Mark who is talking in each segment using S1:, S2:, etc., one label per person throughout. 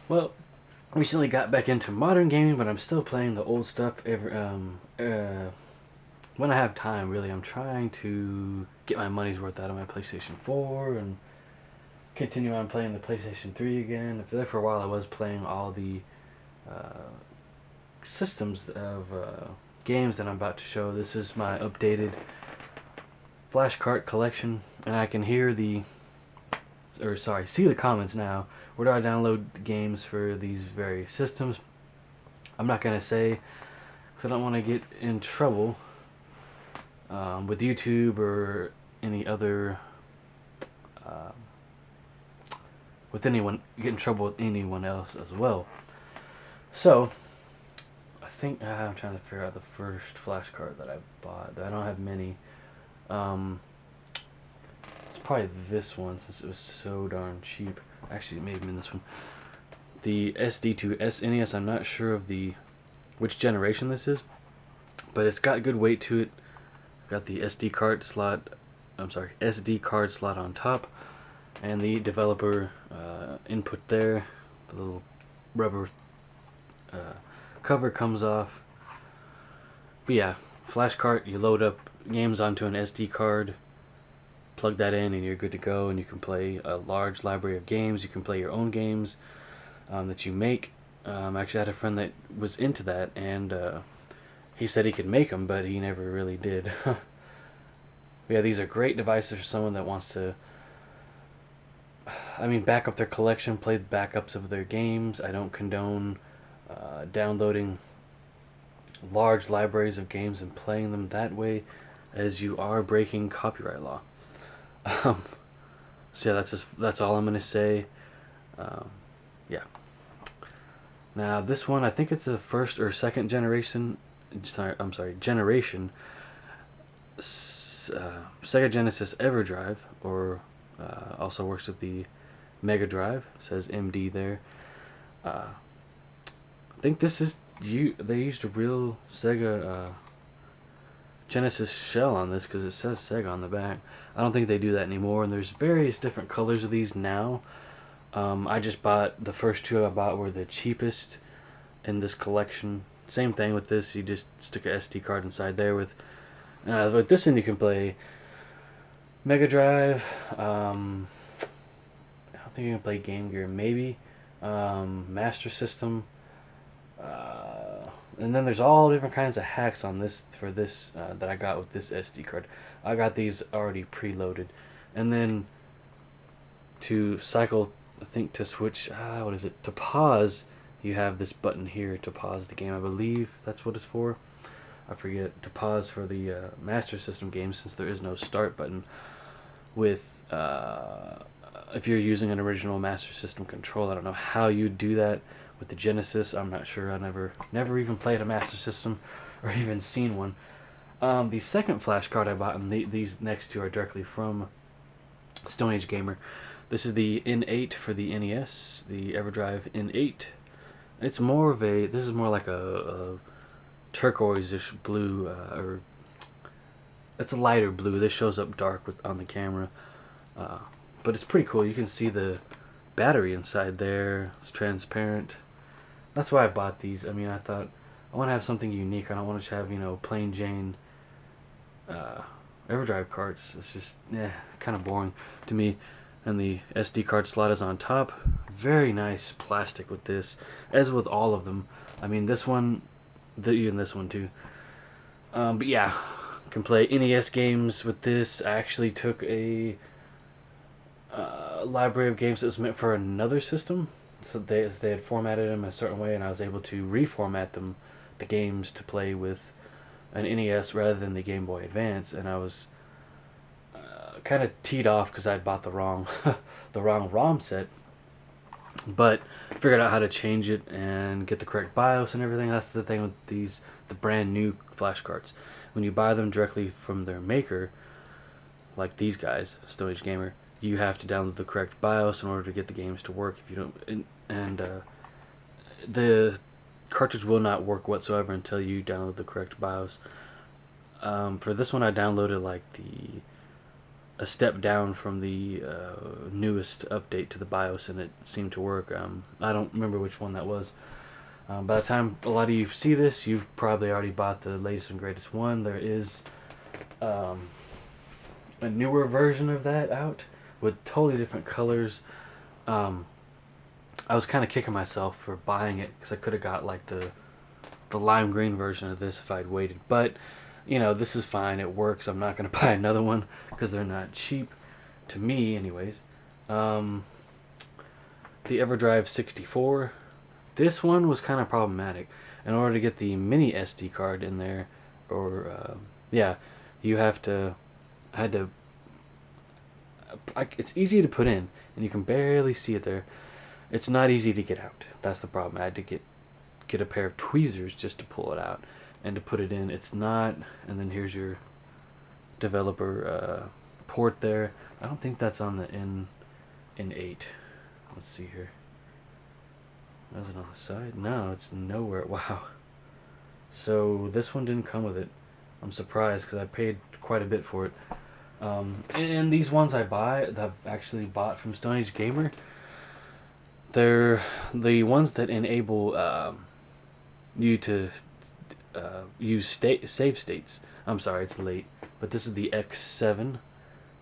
S1: Well, recently got back into modern gaming, but I'm still playing the old stuff. When I have time, really, I'm trying to get my money's worth out of my PlayStation 4 and continue on playing the PlayStation 3 again. There for a while, I was playing all the uh, systems of games that I'm about to show. This is my updated flashcard collection, and I can see the comments now. Where do I download the games for these various systems? I'm not gonna say because I don't want to get in trouble with YouTube or any other uh, with anyone get in trouble with anyone else as well. So I think I'm trying to figure out the first flashcard that I bought. I don't have many. Um, it's probably this one since it was so darn cheap. Actually, it may have been this one. The SD2 SNES. I'm not sure of the which generation this is, but it's got good weight to it. Got the SD card slot. I'm sorry, SD card slot on top, and the developer input there. The little rubber uh, cover comes off. But yeah, flash cart. You load up games onto an SD card, plug that in, and you're good to go. And you can play a large library of games. You can play your own games that you make. I actually had a friend that was into that, and he said he could make them, but he never really did. Yeah, these are great devices for someone that wants to, back up their collection, play the backups of their games. I don't condone downloading large libraries of games and playing them that way, as you are breaking copyright law. Um, so yeah, that's all I'm gonna say. Um, yeah. Now this one, I think it's a first or second generation. Generation. Sega Genesis EverDrive, or also works with the Mega Drive. It says MD there. I think this is you. They used a real Sega Genesis shell on this because it says Sega on the back. I don't think they do that anymore. And there's various different colors of these now. I just bought the first two I bought were the cheapest in this collection. Same thing with this. You just stick a SD card inside there with this one you can play Mega Drive. I don't think you can play Game Gear. Maybe Master System. And then there's all different kinds of hacks on this for this that I got with this SD card. I got these already preloaded, and then to cycle, I think to switch. What is it? To pause, you have this button here to pause the game. I believe that's what it's for. I forget, to pause for the Master System games, since there is no start button with if you're using an original Master System control. I don't know how you do that with the Genesis. I'm not sure. I never even played a Master System or even seen one. The second flash card I bought, and these next two are directly from Stone Age Gamer. This is the N8 for the NES, the EverDrive N8. It's more of a. This is more like a turquoise-ish blue, or it's a lighter blue. This shows up dark on the camera, but it's pretty cool. You can see the battery inside there. It's transparent. That's why I bought these. I thought I want to have something unique. I don't want to have plain Jane uh, EverDrive cards. It's just kind of boring to me. And the SD card slot is on top. Very nice plastic with this, as with all of them. This one, even this one too. But yeah, can play NES games with this. I actually took a library of games that was meant for another system. So they had formatted them a certain way, and I was able to reformat the games to play with an NES rather than the Game Boy Advance. And I was kind of teed off because I'd bought the wrong the wrong ROM set, but figured out how to change it and get the correct BIOS and everything. That's the thing with the brand new flash cards. When you buy them directly from their maker, like these guys, Stone Age Gamer, you have to download the correct BIOS in order to get the games to work. If you don't, and the cartridge will not work whatsoever until you download the correct BIOS. For this one, I downloaded like the a step down from the newest update to the BIOS, and it seemed to work. I don't remember which one that was. By the time a lot of you see this, you've probably already bought the latest and greatest one. There is um, a newer version of that out with totally different colors. Um, I was kind of kicking myself for buying it because I could have got like the lime green version of this if I'd waited. But you know, this is fine. It works. I'm not gonna buy another one because they're not cheap, to me, anyways. Um, the EverDrive 64. This one was kind of problematic. In order to get the mini SD card in there, or yeah, you have to. I had to. It's easy to put in, and you can barely see it there. It's not easy to get out. That's the problem. I had to get a pair of tweezers just to pull it out, and to put it in. It's not. And then here's your developer port there. I don't think that's on the N8. Let's see here. Is it on the side? No, it's nowhere. Wow. So this one didn't come with it. I'm surprised because I paid quite a bit for it. And these ones I buy, that I've actually bought from Stone Age Gamer, they're the ones that enable you to use save states. I'm sorry, it's late, but this is the X7.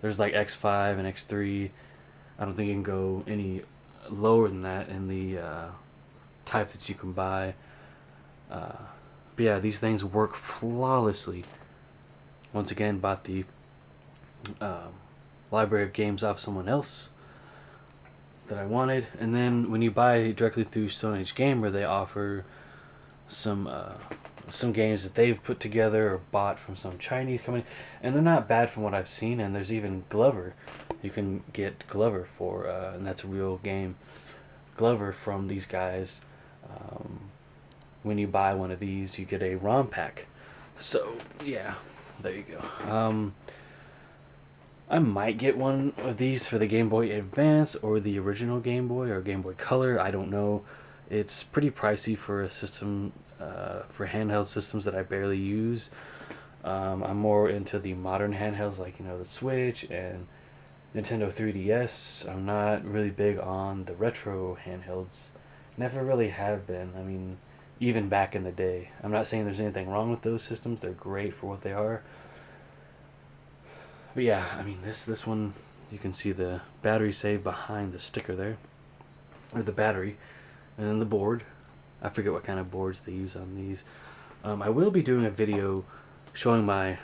S1: There's like X5 and X3. I don't think you can go any lower than that in the type that you can buy. But yeah, these things work flawlessly. Once again, bought the library of games off someone else that I wanted, and then when you buy directly through Stone Age Gamer, they offer some games that they've put together or bought from some Chinese company, and they're not bad from what I've seen. And there's even Glover. You can get Glover for, and that's a real game. Glover from these guys. When you buy one of these, you get a ROM pack. So yeah, there you go. I might get one of these for the Game Boy Advance or the original Game Boy or Game Boy Color. I don't know. It's pretty pricey for a system, for handheld systems that I barely use. I'm more into the modern handhelds like, you know, the Switch and Nintendo 3DS. I'm not really big on the retro handhelds. Never really have been. I mean, even back in the day. I'm not saying there's anything wrong with those systems. They're great for what they are. But yeah, I mean, this one, you can see the battery save behind the sticker there, or the battery, and then the board. I forget what kind of boards they use on these. I will be doing a video showing my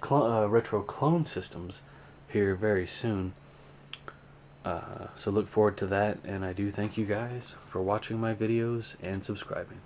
S1: retro clone systems here very soon. So look forward to that, and I do thank you guys for watching my videos and subscribing.